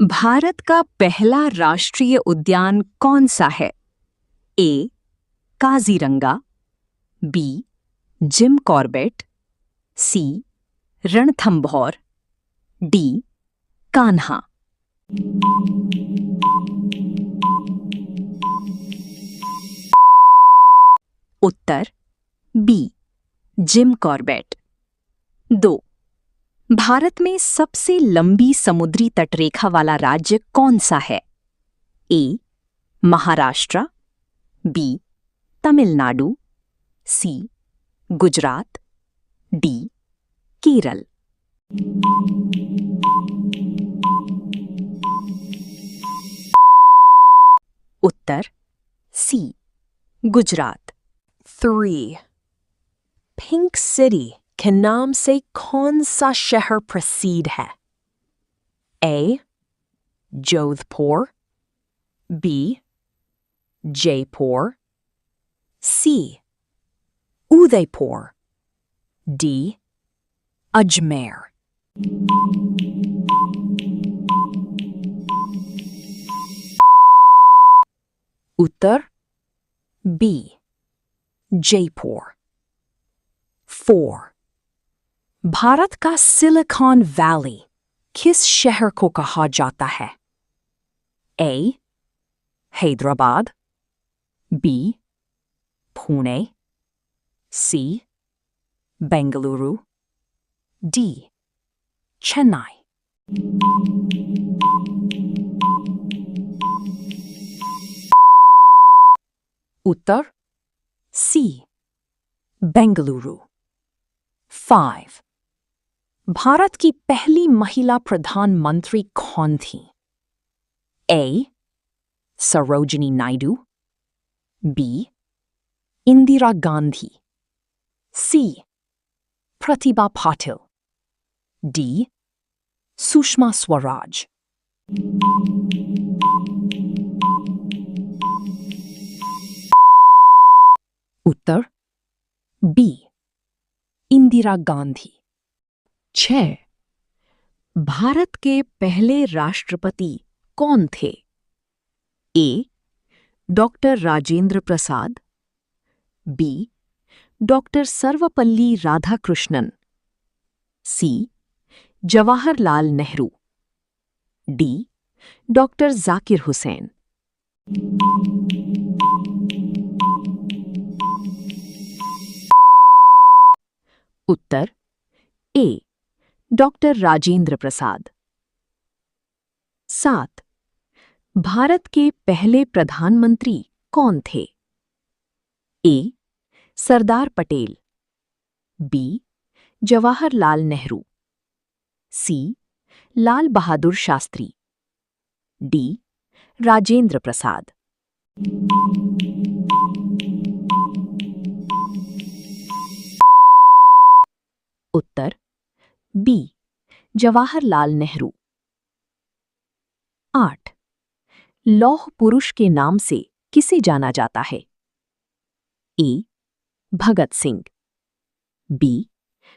भारत का पहला राष्ट्रीय उद्यान कौन सा है? ए. काजीरंगा, बी. जिम कॉर्बेट, सी. रणथंभौर, डी. कान्हा। उत्तर बी. Jim Corbett. 2. भारत में सबसे लंबी समुद्री तटरेखा वाला राज्य कौन सा है? ए. महाराष्ट्र, बी. तमिलनाडु, सी. गुजरात, डी. केरल। उत्तर सी. गुजरात। 3. पिंक सिटी के नाम से कौन सा शहर प्रसिद्ध है? A. Jodhpur, B. Jaipur, C. Udaipur, D. Ajmer. Uttar B. Jaipur. 4. Bharat का सिलिकॉन वैली किस शहर को कहा जाता है? A. Hyderabad, B. Pune, C. Bengaluru, D. Chennai. Uttar C. Bengaluru. 5. Bharat की पहली महिला प्रधानमंत्री कौन थी? A. Sarojini Naidu, B. Indira Gandhi, C. Pratibha Patil, D. Sushma Swaraj. Uttar B. Indira Gandhi. 6. Bharat के पहले राष्ट्रपति कौन थे? ए. Doctor Rajendra Prasad, B. Doctor Sarvepalli Radhakrishnan, सी. जवाहरलाल नेहरू, डी. डॉक्टर जाकिर हुसैन। उत्तर ए. डॉक्टर राजेंद्र प्रसाद। 7. भारत के पहले प्रधानमंत्री कौन थे? ए. सरदार पटेल, बी. जवाहरलाल नेहरू, सी. लाल बहादुर शास्त्री, डी. राजेंद्र प्रसाद। उत्तर बी. जवाहरलाल नेहरू। 8. लौह पुरुष के नाम से किसे जाना जाता है? ए. भगत सिंह, बी.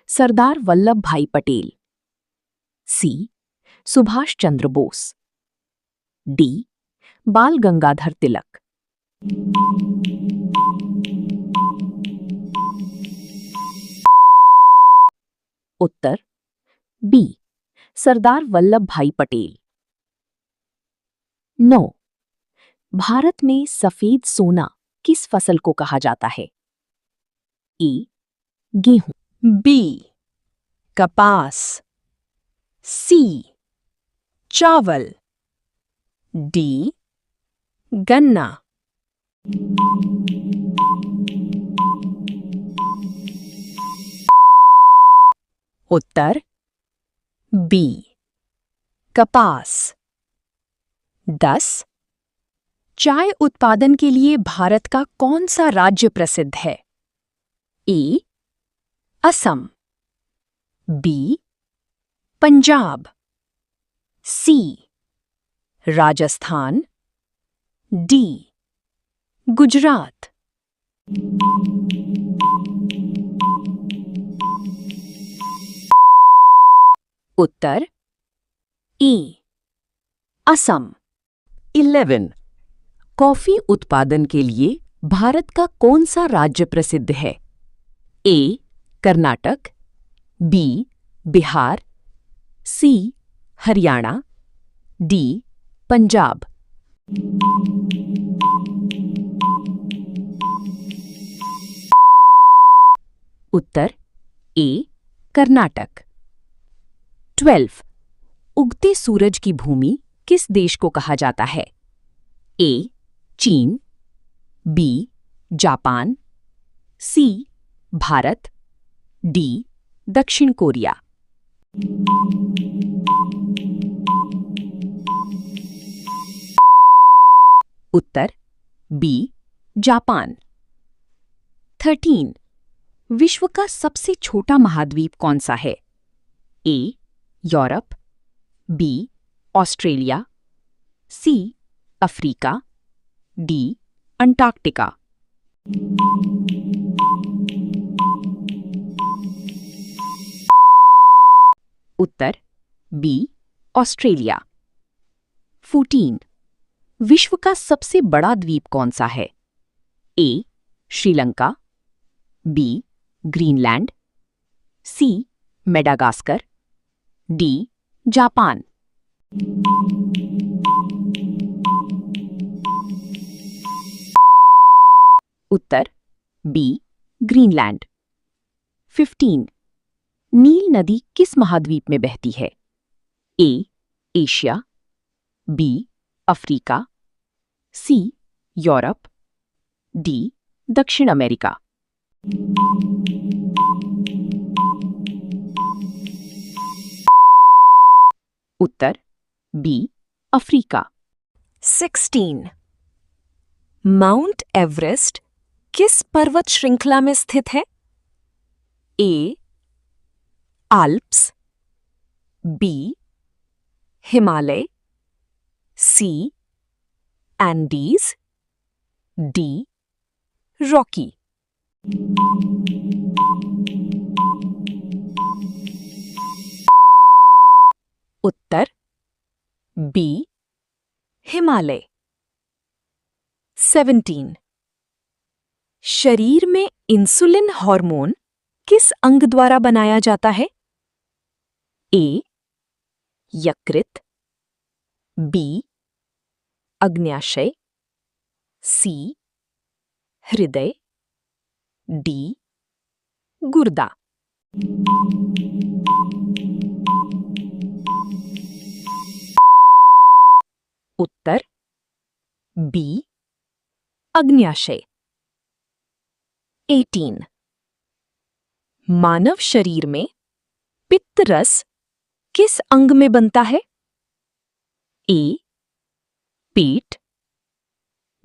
सरदार वल्लभ भाई पटेल, सी. सुभाष चंद्र बोस, डी. बाल गंगाधर तिलक। उत्तर बी. सरदार वल्लभ भाई पटेल। 9. भारत में सफेद सोना किस फसल को कहा जाता है? ए. गेहूं, बी. कपास, सी. चावल, डी. गन्ना। उत्तर बी. कपास। 10. चाय उत्पादन के लिए भारत का कौन सा राज्य प्रसिद्ध है? ए. असम, बी. पंजाब, सी. राजस्थान, डी. गुजरात। उत्तर ए. असम। 11. कॉफी उत्पादन के लिए भारत का कौन सा राज्य प्रसिद्ध है? ए. कर्नाटक, बी. बिहार, सी. हरियाणा, डी. पंजाब। उत्तर ए. कर्नाटक। 12. उगते सूरज की भूमि किस देश को कहा जाता है? ए. चीन, B. Japan, C. Bharat, D. दक्षिण कोरिया। उत्तर बी. जापान। 13. विश्व का सबसे छोटा महाद्वीप कौन सा है? A. Europe, B. Australia, C. Africa, D. Antarctica. उत्तर बी. ऑस्ट्रेलिया। 14. विश्व का सबसे बड़ा द्वीप कौन सा है? A. Sri Lanka, B. Greenland, C. Madagascar, D. Japan. उत्तर बी. ग्रीनलैंड। 15. नील नदी किस महाद्वीप में बहती है? A. Asia, B. Africa, C. Europe, D. दक्षिण अमेरिका। उत्तर बी. अफ्रीका। 16. माउंट एवरेस्ट किस पर्वत श्रृंखला में स्थित है? A. Alps, B. Himalaya, C. Andes, D. Rocky. उत्तर बी. हिमालय। 17. शरीर में इंसुलिन हार्मोन किस अंग द्वारा बनाया जाता है? ए. यकृत, बी. अग्न्याशय, सी. हृदय, डी. गुर्दा। उत्तर बी. अग्न्याशय। 18. मानव शरीर में पित्त रस किस अंग में बनता है? ए. पेट,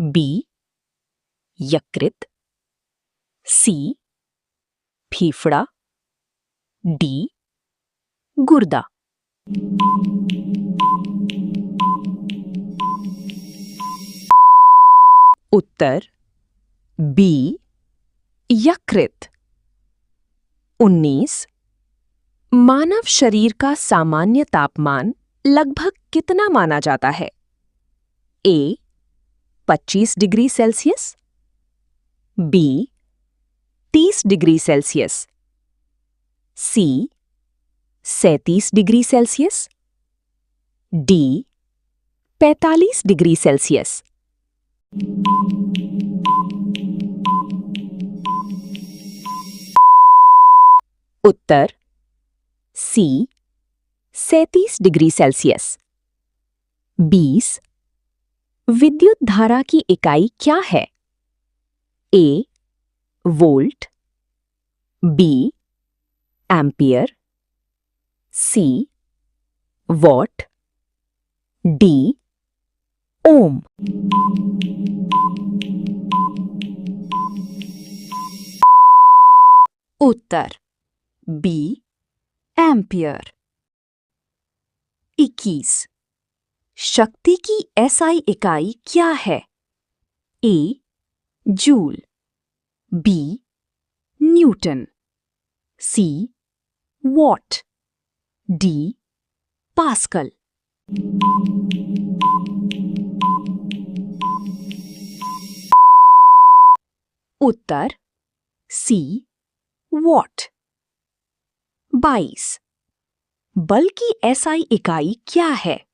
बी. यकृत, सी. फेफड़ा, डी. गुर्दा। उत्तर बी. यकृत। 19. मानव शरीर का सामान्य तापमान लगभग कितना माना जाता है? A. 25 degree Celsius, B. 30 degree Celsius, C. 37 degree Celsius, D. 45 degree Celsius. उत्तर सी. 37 degree Celsius. 20. विद्युत धारा की इकाई क्या है? A. Volt, B. Ampere, C. Watt, D. Ohm. उत्तर बी. एम्पियर। 21. शक्ति की एसआई इकाई क्या है? A. Joule, B. Newton, C. Watt, D. Pascal. उत्तर सी वॉट। 22 बल की एसआई इकाई क्या है?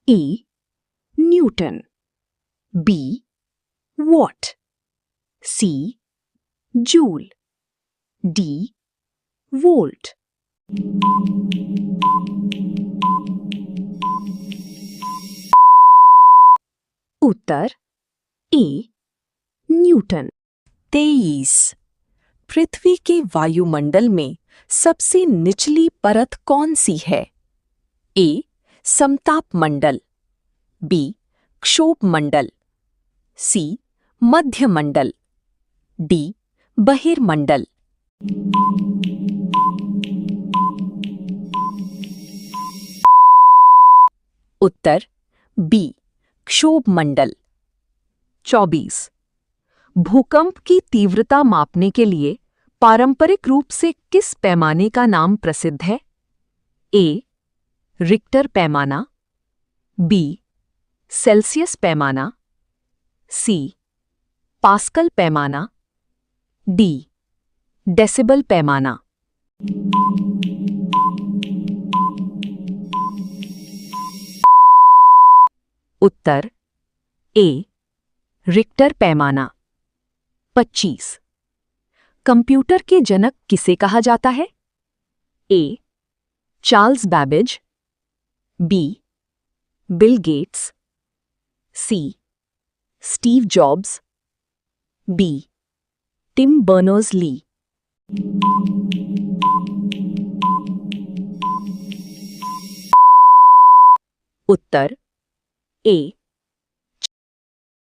A Newton, B watt, C joule, D volt. उत्तर ए न्यूटन। 23 पृथ्वी के वायुमंडल में सबसे निचली परत कौन सी है? ए समताप मंडल, बी क्षोभ मंडल, सी मध्य मंडल, डी बहिर्मंडल। उत्तर बी क्षोभ मंडल। 24 भूकंप की तीव्रता मापने के लिए पारंपरिक रूप से किस पैमाने का नाम प्रसिद्ध है? ए रिक्टर पैमाना, बी सेल्सियस पैमाना, सी पास्कल पैमाना, डी डेसिबल पैमाना। उत्तर ए रिक्टर पैमाना। 25 कंप्यूटर के जनक किसे कहा जाता है? A Charles Babbage, B Bill Gates, C Steve Jobs, B Tim Berners-Lee. उत्तर ए